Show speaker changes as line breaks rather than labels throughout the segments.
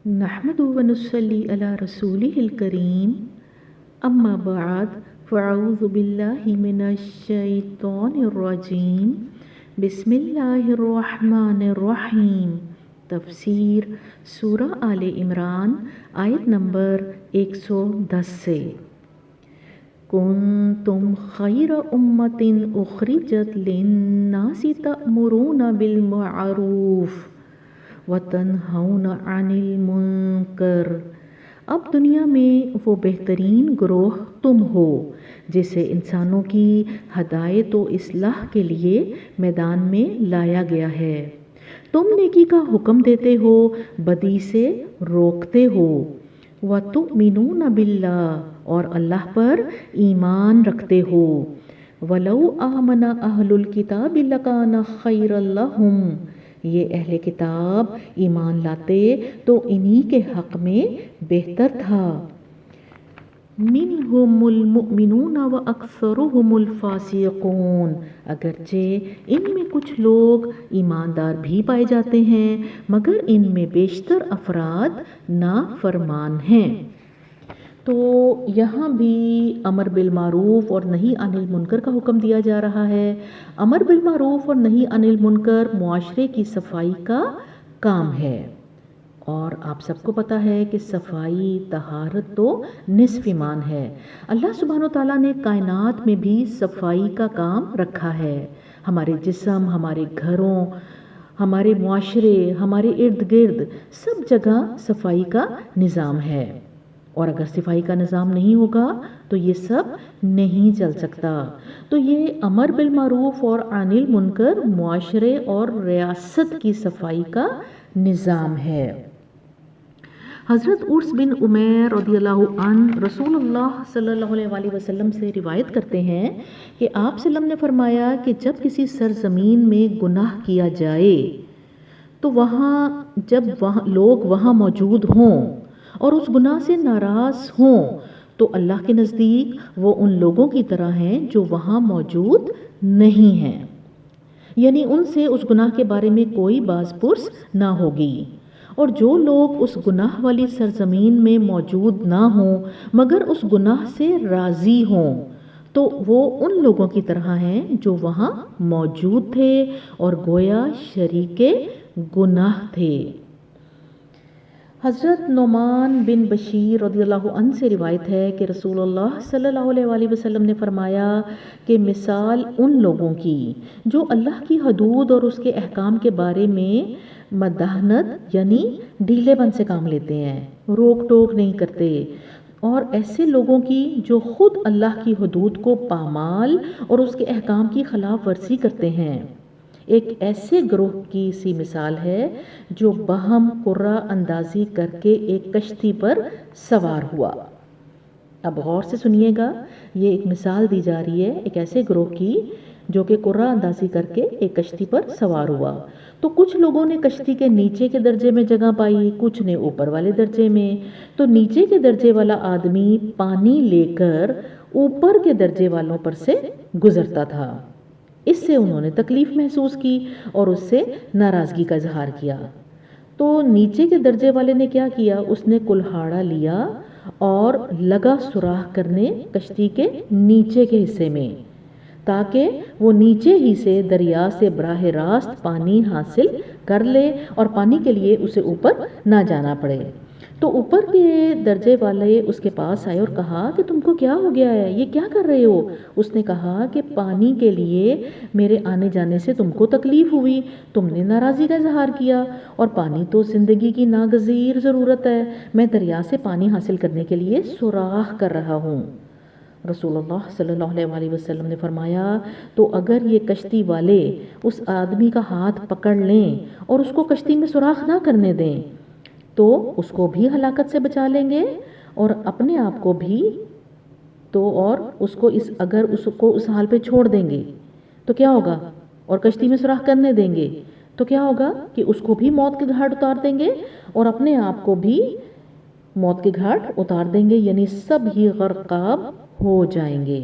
نحمد و نصلی علی رسولہ الکریم اما بعد فاعوذ باللہ من الشیطان الرجیم بسم اللہ الرحمن الرحیم۔ تفسیر سورہ آل عمران آیت نمبر 110 سے۔ کنتم خیر امت اخرجت للناس تأمرون بالمعروف وتنہون عن المنکر۔ اب دنیا میں وہ بہترین گروہ تم ہو جسے انسانوں کی ہدایت و اصلاح کے لیے میدان میں لایا گیا ہے۔ تم نیکی کا حکم دیتے ہو، بدی سے روکتے ہو۔ وَتُؤْمِنُونَ بِاللَّهِ اور اللہ پر ایمان رکھتے ہو۔ وَلَوْ آمَنَ أَهْلُ الْكِتَابِ لَكَانَ خَيْرًا لَهُمْ۔ یہ اہل کتاب ایمان لاتے تو انہی کے حق میں بہتر تھا۔ منہم المؤمنون واکثرهم الفاسقون۔ اگرچہ ان میں کچھ لوگ ایماندار بھی پائے جاتے ہیں مگر ان میں بیشتر افراد نافرمان ہیں۔ تو یہاں بھی امر بالمعروف اور نہی عن المنکر کا حکم دیا جا رہا ہے۔ امر بالمعروف اور نہی عن المنکر معاشرے کی صفائی کا کام ہے، اور آپ سب کو پتہ ہے کہ صفائی طہارت تو نصف ایمان ہے۔ اللہ سبحانہ وتعالیٰ نے کائنات میں بھی صفائی کا کام رکھا ہے۔ ہمارے جسم، ہمارے گھروں، ہمارے معاشرے، ہمارے ارد گرد سب جگہ صفائی کا نظام ہے، اور اگر صفائی کا نظام نہیں ہوگا تو یہ سب نہیں چل سکتا۔ تو یہ امر بالمعروف اور عن المنکر معاشرے اور ریاست کی صفائی کا نظام ہے۔ حضرت عرس بن عمیر رضی اللہ عنہ رسول اللہ صلی اللہ علیہ وآلہ وسلم سے روایت کرتے ہیں کہ آپ صلی اللہ علیہ وسلم نے فرمایا کہ جب کسی سرزمین میں گناہ کیا جائے تو جب لوگ وہاں موجود ہوں اور اس گناہ سے ناراض ہوں تو اللہ کے نزدیک وہ ان لوگوں کی طرح ہیں جو وہاں موجود نہیں ہیں، یعنی ان سے اس گناہ کے بارے میں کوئی باز پرس نہ ہوگی۔ اور جو لوگ اس گناہ والی سرزمین میں موجود نہ ہوں مگر اس گناہ سے راضی ہوں تو وہ ان لوگوں کی طرح ہیں جو وہاں موجود تھے اور گویا شریک گناہ تھے۔ حضرت نعمان بن بشیر رضی اللہ عنہ سے روایت ہے کہ رسول اللہ صلی اللہ علیہ وآلہ وسلم نے فرمایا کہ مثال ان لوگوں کی جو اللہ کی حدود اور اس کے احکام کے بارے میں مداہنت یعنی ڈھیلے پن سے کام لیتے ہیں، روک ٹوک نہیں کرتے، اور ایسے لوگوں کی جو خود اللہ کی حدود کو پامال اور اس کے احکام کی خلاف ورزی کرتے ہیں، ایک ایسے گروہ کی سی مثال ہے جو بہم قرہ اندازی کر کے ایک کشتی پر سوار ہوا۔ اب غور سے سنیے گا، یہ ایک مثال دی جا رہی ہے ایک ایسے گروہ کی جو کہ قرہ اندازی کر کے ایک کشتی پر سوار ہوا۔ تو کچھ لوگوں نے کشتی کے نیچے کے درجے میں جگہ پائی، کچھ نے اوپر والے درجے میں۔ تو نیچے کے درجے والا آدمی پانی لے کر اوپر کے درجے والوں پر سے گزرتا تھا، اس سے انہوں نے تکلیف محسوس کی اور اس سے ناراضگی کا اظہار کیا۔ تو نیچے کے درجے والے نے کیا کیا، اس نے کلہاڑا لیا اور لگا سوراخ کرنے کشتی کے نیچے کے حصے میں تاکہ وہ نیچے ہی سے دریا سے براہ راست پانی حاصل کر لے اور پانی کے لیے اسے اوپر نہ جانا پڑے۔ تو اوپر کے درجے والے اس کے پاس آئے اور کہا کہ تم کو کیا ہو گیا ہے، یہ کیا کر رہے ہو؟ اس نے کہا کہ پانی کے لیے میرے آنے جانے سے تم کو تکلیف ہوئی، تم نے ناراضی کا اظہار کیا، اور پانی تو زندگی کی ناگزیر ضرورت ہے، میں دریا سے پانی حاصل کرنے کے لیے سوراخ کر رہا ہوں۔ رسول اللہ صلی اللہ علیہ وآلہ وسلم نے فرمایا تو اگر یہ کشتی والے اس آدمی کا ہاتھ پکڑ لیں اور اس کو کشتی میں سوراخ نہ کرنے دیں تو اس کو بھی ہلاکت سے بچا لیں گے اور اپنے آپ کو بھی، تو اور اگر اس کو اس حال پہ چھوڑ دیں گے تو کیا ہوگا، اور کشتی میں سوراخ کرنے دیں گے تو کیا ہوگا کہ اس کو بھی موت کے گھاٹ اتار دیں گے اور اپنے آپ کو بھی موت کے گھاٹ اتار دیں گے، یعنی سب ہی غرقاب ہو جائیں گے۔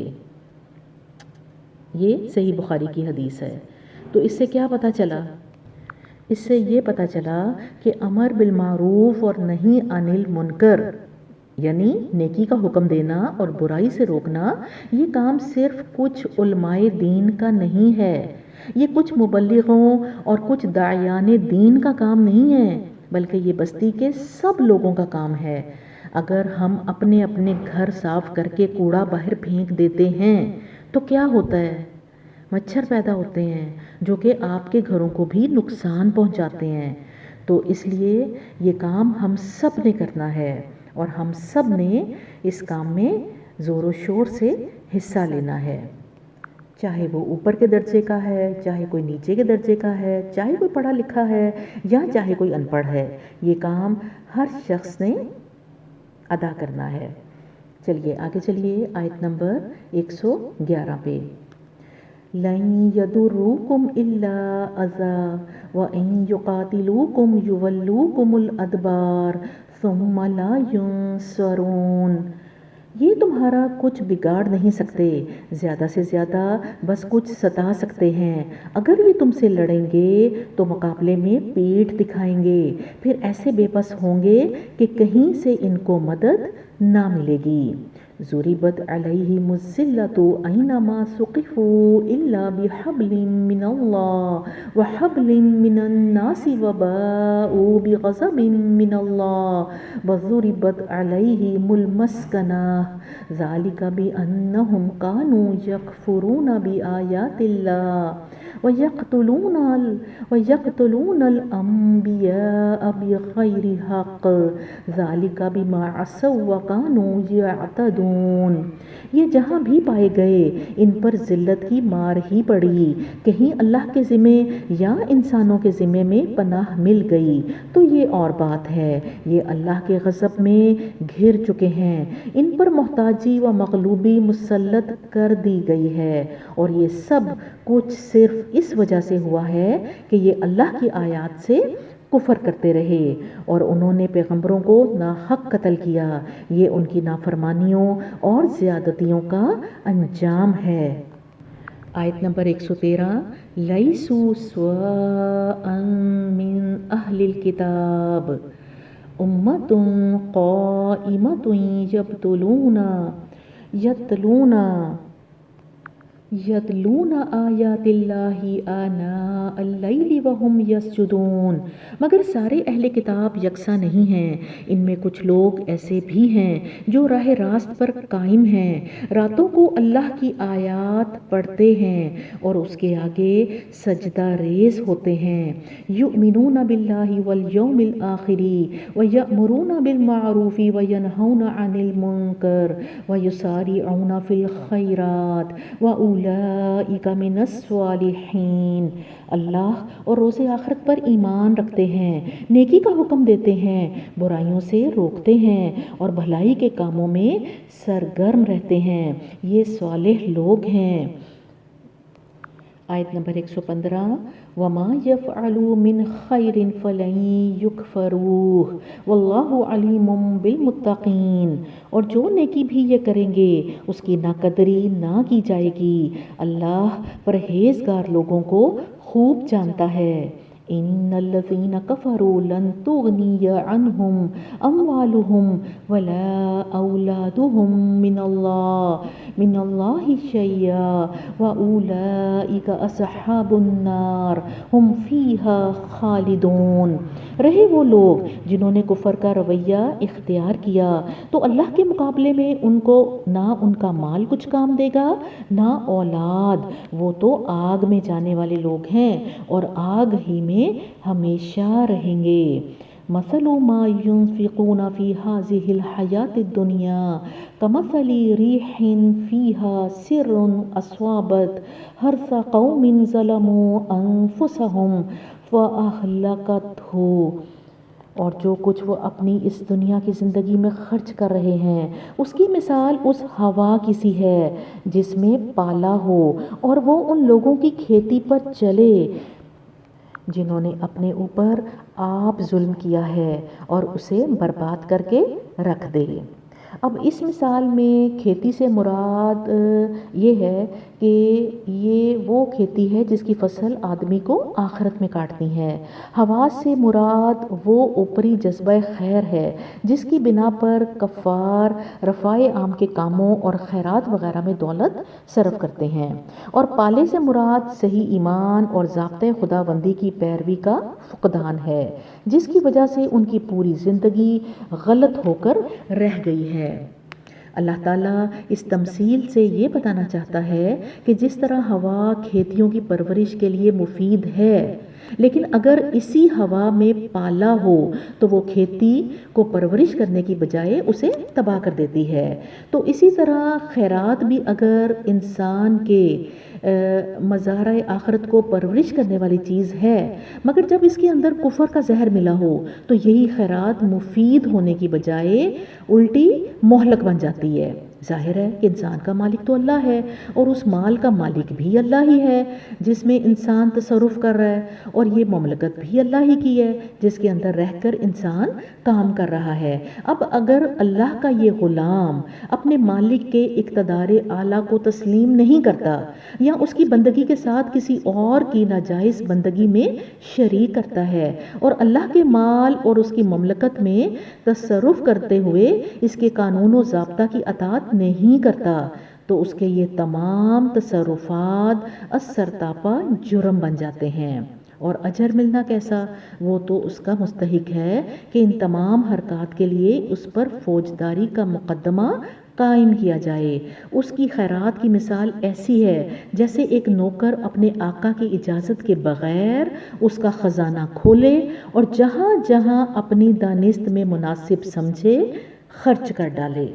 یہ صحیح بخاری کی حدیث ہے۔ تو اس سے کیا پتہ چلا اس سے یہ پتہ چلا کہ امر بالمعروف اور نہی عن المنکر یعنی نیکی کا حکم دینا اور برائی سے روکنا یہ کام صرف کچھ علماء دین کا نہیں ہے، یہ کچھ مبلغوں اور کچھ داعیان دین کا کام نہیں ہے، بلکہ یہ بستی کے سب لوگوں کا کام ہے۔ اگر ہم اپنے اپنے گھر صاف کر کے کوڑا باہر پھینک دیتے ہیں تو کیا ہوتا ہے؟ مچھر پیدا ہوتے ہیں جو کہ آپ کے گھروں کو بھی نقصان پہنچاتے ہیں۔ تو اس لیے یہ کام ہم سب نے کرنا ہے اور ہم سب نے اس کام میں زور و شور سے حصہ لینا ہے، چاہے وہ اوپر کے درجے کا ہے، چاہے کوئی نیچے کے درجے کا ہے، چاہے کوئی پڑھا لکھا ہے یا چاہے کوئی ان پڑھ ہے، یہ کام ہر شخص نے ادا کرنا ہے۔ چلیے آگے چلیے آیت نمبر 111 پہ۔ لَن يَضُرُّوكُمْ إِلَّا أَذًى وَإِن يُقَاتِلُوكُمْ يُوَلُّوكُمُ الْأَدْبَارَ ثُمَّ لَا يُنصَرُونَ۔ یہ تمہارا کچھ بگاڑ نہیں سکتے، زیادہ سے زیادہ بس کچھ ستا سکتے ہیں۔ اگر یہ تم سے لڑیں گے تو مقابلے میں پیٹھ دکھائیں گے، پھر ایسے بے بس ہوں گے کہ کہیں سے ان کو مدد نہ ملے گی۔ ضُرِبَتْ عَلَيْهِمُ الذِّلَّةُ أَيْنَمَا ثُقِفُوا إِلَّا بِحَبْلٍ مِّنَ اللَّهِ وَحَبْلٍ مِّنَ النَّاسِ وَبَاءُوا بِغَضَبٍ مِّنَ اللَّهِ وَضُرِبَتْ عَلَيْهِمُ الْمَسْكَنَةُ ذَلِكَ بِأَنَّهُمْ كَانُوا يَكْفُرُونَ بِآيَاتِ اللَّهِ وَيَقْتُلُونَ الْأَنبِيَاءَ بِغَيْرِ حَقٍّ ذَلِكَ بِمَا عَصَوْا وَكَانُوا يَعْتَدُونَ۔ یہ جہاں بھی پائے گئے ان پر ذلت کی مار ہی پڑی، کہیں اللہ کے ذمے یا انسانوں کے ذمے میں پناہ مل گئی تو یہ اور بات ہے، یہ اللہ کے غضب میں گھر چکے ہیں، ان پر محتاجی و مغلوبی مسلط کر دی گئی ہے، اور یہ سب کچھ صرف اس وجہ سے ہوا ہے کہ یہ اللہ کی آیات سے کفر کرتے رہے اور انہوں نے پیغمبروں کو ناحق قتل کیا، یہ ان کی نافرمانیوں اور زیادتیوں کا انجام ہے۔ آیت نمبر 113۔ لَيْسُوا سَوَاءً مِّنْ أَهْلِ الْكِتَابِ أُمَّةٌ قَائِمَةٌ یتلون آیات اللہ آناء اللیل وہم یسجدون۔ مگر سارے اہل کتاب یکساں نہیں ہیں، ان میں کچھ لوگ ایسے بھی ہیں جو راہ راست پر قائم ہیں، راتوں کو اللہ کی آیات پڑھتے ہیں اور اس کے آگے سجدہ ریز ہوتے ہیں۔ یؤمنون باللہ والیوم الآخر ویأمرون بالمعروف وینہون عن المنکر ویسارعون فی الخیرات وَأُولَئِكَ مِنَ الصَّالِحِينَ۔ اللہ اور روز آخرت پر ایمان رکھتے ہیں، نیکی کا حکم دیتے ہیں، برائیوں سے روکتے ہیں اور بھلائی کے کاموں میں سرگرم رہتے ہیں، یہ صالح لوگ ہیں۔ آیت نمبر 115۔ وَمَا يَفْعَلُوا مِنْ خَيْرٍ فَلَن يُكْفَرُوهُ وَاللَّهُ عَلِيمٌ بِالْمُتَّقِينَ۔ اور جو نیکی بھی یہ کریں گے اس کی ناقدری نہ کی جائے گی، اللہ پرہیزگار لوگوں کو خوب جانتا ہے۔ ان الذین کفروا لن تغنی عنہم اموالہم ولا اولادہم من اللہ شیئا واولئک اصحاب النار ہم فیہا خالدون۔ رہے وہ لوگ جنہوں نے کفر کا رویہ اختیار کیا تو اللہ کے مقابلے میں ان کو نہ ان کا مال کچھ کام دے گا نہ اولاد، وہ تو آگ میں جانے والے لوگ ہیں اور آگ ہی میں ہمیشہ رہیں گے۔ مثل ما ينفقون في هذه الحياة الدنيا كمثل ريح فيها سر أصابت حرث قوم ظلموا أنفسهم فأهلكته۔ اور جو کچھ وہ اپنی اس دنیا کی زندگی میں خرچ کر رہے ہیں اس کی مثال اس ہوا کی سی ہے جس میں پالا ہو اور وہ ان لوگوں کی کھیتی پر چلے جنہوں نے اپنے اوپر آپ ظلم کیا ہے اور اسے برباد کر کے رکھ دے۔ اب اس مثال میں کھیتی سے مراد یہ ہے کہ یہ وہ کھیتی ہے جس کی فصل آدمی کو آخرت میں کاٹتی ہے۔ حواس سے مراد وہ اوپری جذبہ خیر ہے جس کی بنا پر کفار رفاع عام کے کاموں اور خیرات وغیرہ میں دولت صرف کرتے ہیں، اور پالے سے مراد صحیح ایمان اور ضابطۂ خداوندی کی پیروی کا فقدان ہے جس کی وجہ سے ان کی پوری زندگی غلط ہو کر رہ گئی ہے۔ اللہ تعالیٰ اس تمثیل سے یہ بتانا چاہتا ہے کہ جس طرح ہوا کھیتیوں کی پرورش کے لیے مفید ہے، لیکن اگر اسی ہوا میں پالا ہو تو وہ کھیتی کو پرورش کرنے کی بجائے اسے تباہ کر دیتی ہے، تو اسی طرح خیرات بھی اگر انسان کے مزارع آخرت کو پرورش کرنے والی چیز ہے، مگر جب اس کے اندر کفر کا زہر ملا ہو تو یہی خیرات مفید ہونے کی بجائے الٹی مہلک بن جاتی ہے۔ ظاہر ہے کہ انسان کا مالک تو اللہ ہے، اور اس مال کا مالک بھی اللہ ہی ہے جس میں انسان تصرف کر رہا ہے، اور یہ مملکت بھی اللہ ہی کی ہے جس کے اندر رہ کر انسان کام کر رہا ہے۔ اب اگر اللہ کا یہ غلام اپنے مالک کے اقتدار اعلیٰ کو تسلیم نہیں کرتا یا اس کی بندگی کے ساتھ کسی اور کی ناجائز بندگی میں شریک کرتا ہے اور اللہ کے مال اور اس کی مملکت میں تصرف کرتے ہوئے اس کے قانون و ضابطہ کی اطاعت نہیں کرتا، تو اس کے یہ تمام تصرفات السرتاپا جرم بن جاتے ہیں، اور اجر ملنا کیسا؟ وہ تو اس کا مستحق ہے کہ ان تمام حرکات کے لیے اس پر فوجداری کا مقدمہ قائم کیا جائے۔ اس کی خیرات کی مثال ایسی ہے جیسے ایک نوکر اپنے آقا کی اجازت کے بغیر اس کا خزانہ کھولے اور جہاں جہاں اپنی دانست میں مناسب سمجھے خرچ کر ڈالے۔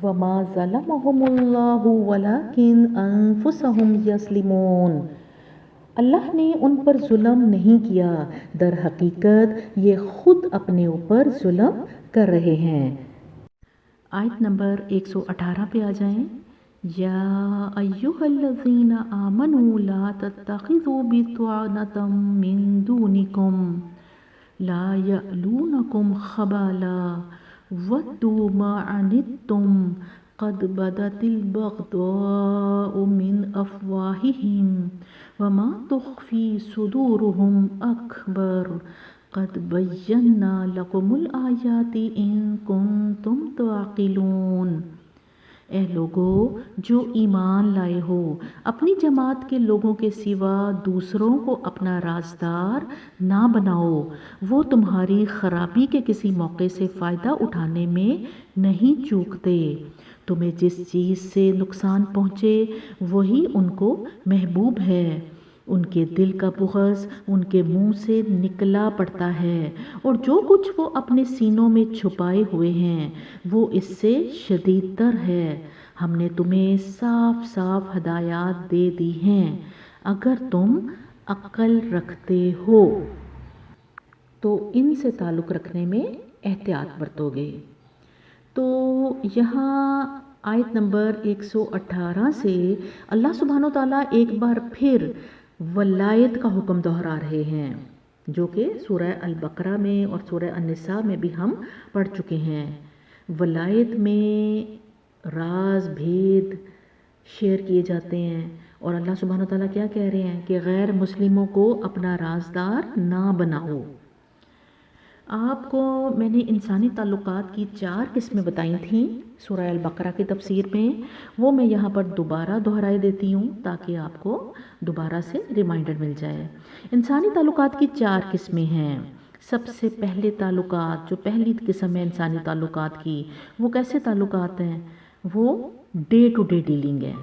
وَمَا ظَلَمَهُمُ اللَّهُ وَلَكِنْ أَنفُسَهُمْ يَظْلِمُونَ۔ اللہ نے ان پر ظلم نہیں کیا، در حقیقت یہ خود اپنے اوپر ظلم کر رہے ہیں۔ آیت نمبر 118 پہ آ جائیں۔ یا ایہا الذین آمنوا لا تتخذوا بطانۃ من دونکم لا یألونکم خبالا ودوا ما عنتم قد بدت البغضاء من افواہہم وما تخفی صدورہم اکبر قد بینا لکم الآیات ان کنتم تعقلون۔ اے لوگو جو ایمان لائے ہو، اپنی جماعت کے لوگوں کے سوا دوسروں کو اپنا رازدار نہ بناؤ، وہ تمہاری خرابی کے کسی موقع سے فائدہ اٹھانے میں نہیں چوکتے۔ تمہیں جس چیز سے نقصان پہنچے وہی ان کو محبوب ہے، ان کے دل کا بغض ان کے منہ سے نکلا پڑتا ہے، اور جو کچھ وہ اپنے سینوں میں چھپائے ہوئے ہیں وہ اس سے شدید تر ہے۔ ہم نے تمہیں صاف صاف ہدایات دے دی ہیں، اگر تم عقل رکھتے ہو تو ان سے تعلق رکھنے میں احتیاط برتو گے۔ تو یہاں آیت نمبر 118 سے اللہ سبحانہ وتعالیٰ ایک بار پھر ولایت کا حکم دہرا رہے ہیں، جو کہ سورہ البقرہ میں اور سورہ النساء میں بھی ہم پڑھ چکے ہیں۔ ولایت میں راز بھید شیئر کیے جاتے ہیں، اور اللہ سبحانہ وتعالیٰ کیا کہہ رہے ہیں کہ غیر مسلموں کو اپنا رازدار نہ بناؤ۔ آپ کو میں نے انسانی تعلقات کی 4 قسمیں بتائی تھیں سورہ البقرہ کی تفسیر میں، وہ میں یہاں پر دوبارہ دہرائے دیتی ہوں تاکہ آپ کو دوبارہ سے ریمائنڈر مل جائے۔ انسانی تعلقات کی 4 قسمیں ہیں۔ سب سے پہلے تعلقات، جو پہلی قسم ہے انسانی تعلقات کی، وہ کیسے تعلقات ہیں؟ وہ ڈے ٹو ڈے ڈیلنگ ہے،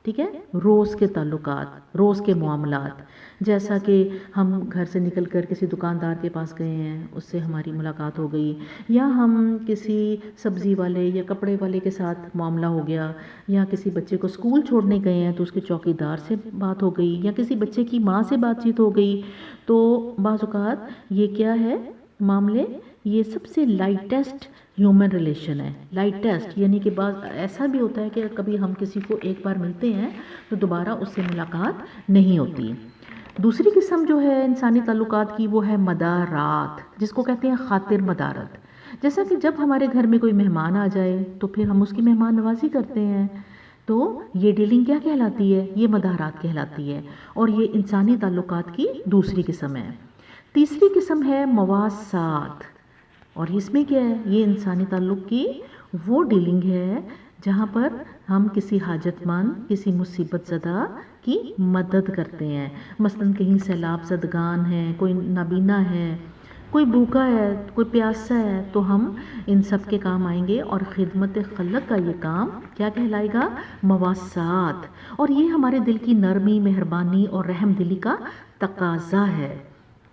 ٹھیک ہے، روز کے تعلقات، روز کے معاملات، جیسا کہ ہم گھر سے نکل کر کسی دکاندار کے پاس گئے ہیں، اس سے ہماری ملاقات ہو گئی، یا ہم کسی سبزی والے یا کپڑے والے کے ساتھ معاملہ ہو گیا، یا کسی بچے کو اسکول چھوڑنے گئے ہیں تو اس کے چوکیدار سے بات ہو گئی، یا کسی بچے کی ماں سے بات چیت ہو گئی۔ تو بعض اوقات یہ کیا ہے معاملے، یہ سب سے لائٹسٹ ہیومن ریلیشن ہے۔ لائٹسٹ یعنی کہ بعض ایسا بھی ہوتا ہے کہ کبھی ہم کسی کو ایک بار ملتے ہیں تو دوبارہ اس سے ملاقات نہیں ہوتی۔ دوسری قسم جو ہے انسانی تعلقات کی وہ ہے مدارات، جس کو کہتے ہیں خاطر مدارت، جیسا کہ جب ہمارے گھر میں کوئی مہمان آ جائے تو پھر ہم اس کی مہمان نوازی کرتے ہیں، تو یہ ڈیلنگ کیا کہلاتی ہے؟ یہ مدارات کہلاتی ہے، اور یہ انسانی تعلقات کی دوسری قسم ہے۔ تیسری قسم ہے مواسات، اور اس میں کیا ہے؟ یہ انسانی تعلق کی وہ ڈیلنگ ہے جہاں پر ہم کسی حاجت مند، کسی مصیبت زدہ کی مدد کرتے ہیں۔ مثلاً کہیں سیلاب زدگان ہیں، کوئی نابینا ہے، کوئی بھوکا ہے، کوئی پیاسا ہے، تو ہم ان سب کے کام آئیں گے، اور خدمت خلق کا یہ کام کیا کہلائے گا؟ مواسات۔ اور یہ ہمارے دل کی نرمی، مہربانی اور رحم دلی کا تقاضا ہے،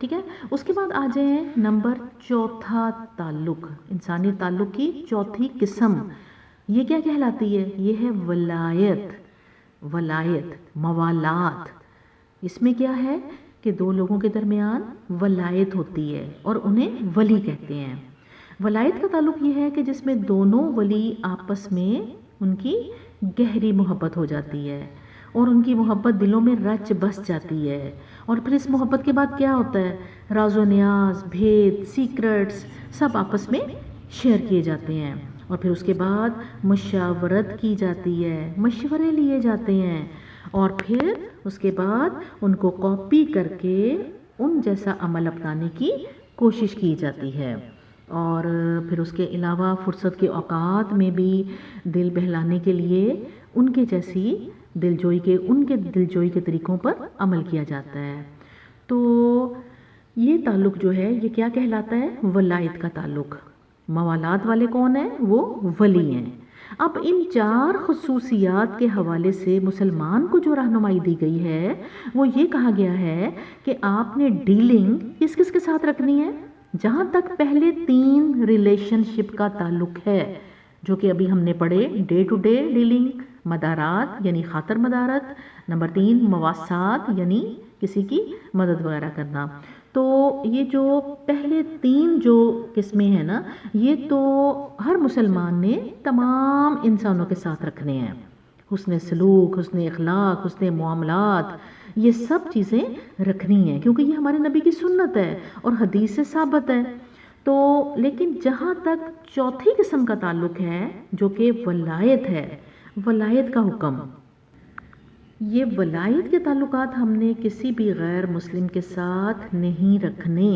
ٹھیک ہے۔ اس کے بعد آ جائیں نمبر چوتھا تعلق، انسانی تعلق کی چوتھی قسم، یہ کیا کہلاتی ہے؟ یہ ہے ولایت، ولایت، موالات۔ اس میں کیا ہے کہ دو لوگوں کے درمیان ولایت ہوتی ہے اور انہیں ولی کہتے ہیں۔ ولایت کا تعلق یہ ہے کہ جس میں دونوں ولی آپس میں ان کی گہری محبت ہو جاتی ہے، اور ان کی محبت دلوں میں رچ بس جاتی ہے، اور پھر اس محبت کے بعد کیا ہوتا ہے؟ راز و نیاز، بھید، سیکرٹس سب آپس میں شیئر کیے جاتے ہیں، اور پھر اس کے بعد مشاورت کی جاتی ہے، مشورے لیے جاتے ہیں، اور پھر اس کے بعد ان کو کاپی کر کے ان جیسا عمل اپنانے کی کوشش کی جاتی ہے۔ اور پھر اس کے علاوہ فرصت کے اوقات میں بھی دل بہلانے کے لیے ان کے جیسی ان کے دلجوئی کے طریقوں پر عمل کیا جاتا ہے۔ تو یہ تعلق جو ہے یہ کیا کہلاتا ہے؟ ولایت کا تعلق۔ موالات والے کون ہیں؟ وہ ولی ہیں۔ اب ان چار خصوصیات کے حوالے سے مسلمان کو جو رہنمائی دی گئی ہے وہ یہ کہا گیا ہے کہ آپ نے ڈیلنگ کس کس کے ساتھ رکھنی ہے؟ جہاں تک پہلے 3 ریلیشن شپ کا تعلق ہے، جو کہ ابھی ہم نے پڑھے، ڈے ٹو ڈے ڈیلنگ، مدارات یعنی خاطر مدارت، نمبر 3 مواسات یعنی کسی کی مدد وغیرہ کرنا۔ تو یہ جو پہلے 3 جو قسمیں ہیں نا، یہ تو ہر مسلمان نے تمام انسانوں کے ساتھ رکھنے ہیں۔ حسن سلوک، حسن اخلاق، حسن معاملات، یہ سب چیزیں رکھنی ہیں، کیونکہ یہ ہمارے نبی کی سنت ہے اور حدیث سے ثابت ہے۔ تو لیکن جہاں تک چوتھی قسم کا تعلق ہے جو کہ ولایت ہے، ولایت کا حکم، یہ ولایت کے تعلقات ہم نے کسی بھی غیر مسلم کے ساتھ نہیں رکھنے،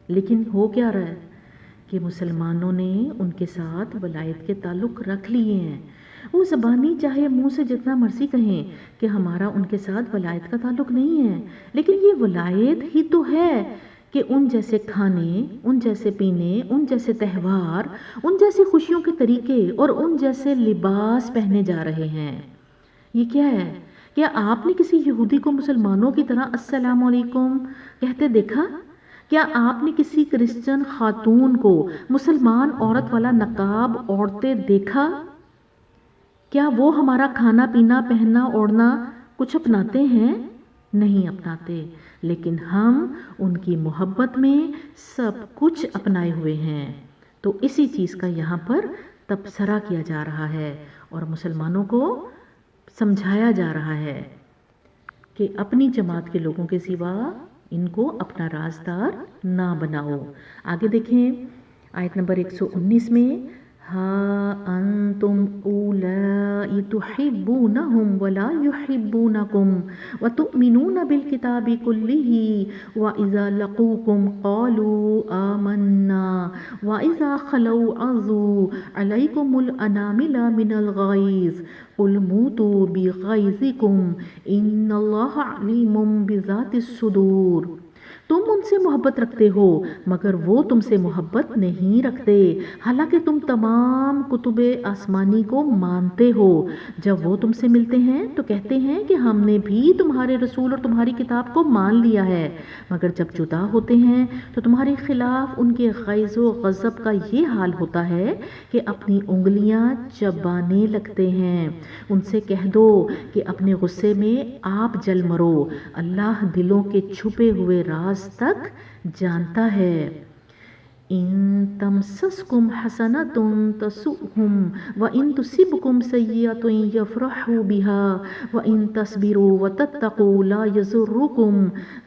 لیکن ہو کیا رہا ہے کہ مسلمانوں نے ان کے ساتھ ولایت کے تعلق رکھ لیے ہیں۔ وہ زبانی چاہے منہ سے جتنا مرضی کہیں کہ ہمارا ان کے ساتھ ولایت کا تعلق نہیں ہے، لیکن یہ ولایت ہی تو ہے کہ ان جیسے کھانے، ان جیسے پینے، ان جیسے تہوار، ان جیسے خوشیوں کے طریقے اور ان جیسے لباس پہنے جا رہے ہیں۔ یہ کیا ہے؟ کیا آپ نے کسی یہودی کو مسلمانوں کی طرح السلام علیکم کہتے دیکھا؟ کیا آپ نے کسی کرسچن خاتون کو مسلمان عورت والا نقاب اوڑھتے دیکھا؟ کیا وہ ہمارا کھانا پینا، پہننا اوڑھنا کچھ اپناتے ہیں؟ نہیں اپناتے، لیکن ہم ان کی محبت میں سب کچھ اپنائے ہوئے ہیں۔ تو اسی چیز کا یہاں پر تبصرہ کیا جا رہا ہے اور مسلمانوں کو سمجھایا جا رہا ہے کہ اپنی جماعت کے لوگوں کے سوا ان کو اپنا رازدار نہ بناؤ۔ آگے دیکھیں آیت نمبر 119 میں، ہا انتم اولائی تحبونہم ولا یحبونکم وتؤمنون بالکتاب کلہ وَإِذَا لَقُوكُمْ قَالُوا آمَنَّا وَإِذَا خَلَوْا عَضُّوا عَلَيْكُمُ الْأَنَامِلَ مِنَ الْغَيْظِ قُلْ مُوتُوا بِغَيْظِكُمْ إِنَّ اللَّهَ عَلِيمٌ بِذَاتِ الصُّدُورِ۔ تم ان سے محبت رکھتے ہو مگر وہ تم سے محبت نہیں رکھتے، حالانکہ تم تمام کتب آسمانی کو مانتے ہو۔ جب وہ تم سے ملتے ہیں تو کہتے ہیں کہ ہم نے بھی تمہارے رسول اور تمہاری کتاب کو مان لیا ہے، مگر جب جدا ہوتے ہیں تو تمہارے خلاف ان کے غیظ و غضب کا یہ حال ہوتا ہے کہ اپنی انگلیاں چبانے لگتے ہیں۔ ان سے کہہ دو کہ اپنے غصے میں آپ جل مرو، اللہ دلوں کے چھپے ہوئے راز تک جانتا ہے۔ ان تمسسکم حسنۃ تسؤہم وان تصبکم سیئۃ یفرحوا بها وان تصبروا وتتقوا لا یضرکم